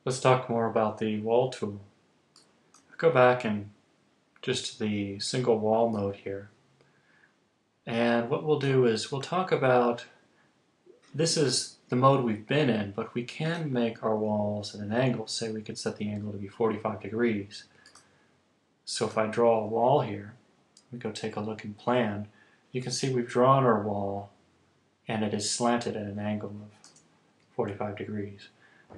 Let's talk more about the wall tool. Go back and just the single wall mode here. And what we'll do is we'll talk about, this is the mode we've been in, but we can make our walls at an angle. Say we could set the angle to be 45 degrees. So if I draw a wall here, we go take a look in plan, you can see we've drawn our wall and it is slanted at an angle of 45 degrees.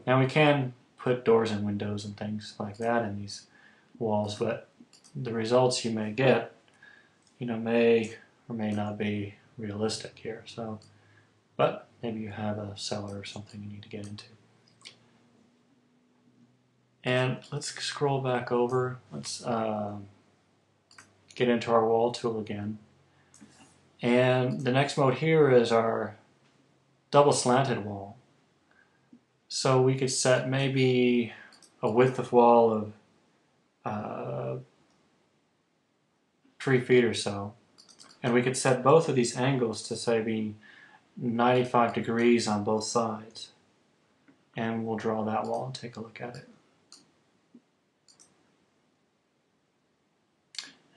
Now we can put doors and windows and things like that in these walls, but the results you may get, may or may not be realistic here. So, but maybe you have a cellar or something you need to get into. And let's scroll back over. Let's get into our wall tool again. And the next mode here is our double slanted wall. So we could set maybe a width of wall of 3 feet or so. And we could set both of these angles to say be 95 degrees on both sides. And we'll draw that wall and take a look at it.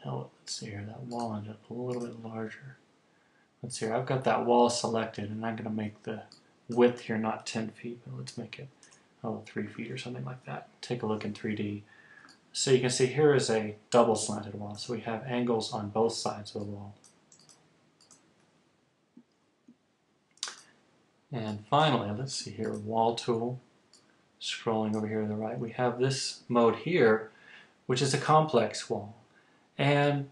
Now, let's see here, that wall ended up a little bit larger. Let's see here, I've got that wall selected and I'm going to make the width here not 10 feet, but let's make it 3 feet or something like that. Take a look in 3D. So you can see here is a double slanted wall, so we have angles on both sides of the wall. And finally, let's see here, wall tool, scrolling over here to the right, we have this mode here, which is a complex wall. And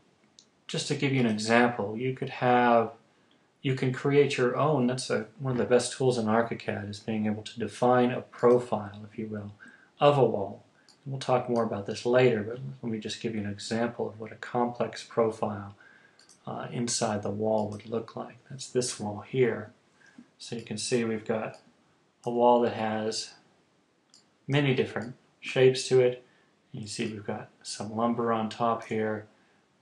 just to give you an example, you can create your own. That's one of the best tools in ArchiCAD, is being able to define a profile, if you will, of a wall. And we'll talk more about this later, but let me just give you an example of what a complex profile inside the wall would look like. That's this wall here. So you can see we've got a wall that has many different shapes to it. And you see we've got some lumber on top here.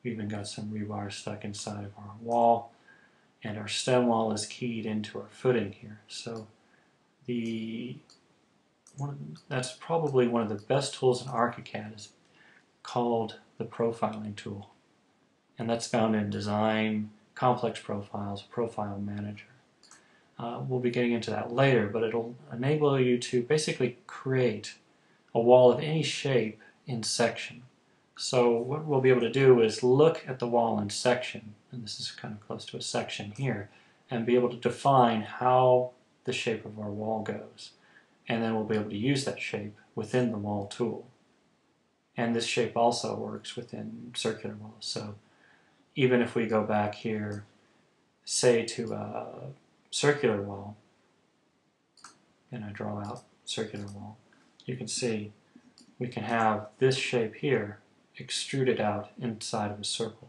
We've even got some rebar stuck inside of our wall. And our stem wall is keyed into our footing here. So that's probably one of the best tools in ArchiCAD, is called the profiling tool. And that's found in Design, Complex Profiles, Profile Manager. We'll be getting into that later, but it'll enable you to basically create a wall of any shape in section. So what we'll be able to do is look at the wall in section, and this is kind of close to a section here, and be able to define how the shape of our wall goes. And then we'll be able to use that shape within the wall tool. And this shape also works within circular walls. So even if we go back here, say to a circular wall, and I draw out circular wall, you can see we can have this shape here extruded out inside of a circle.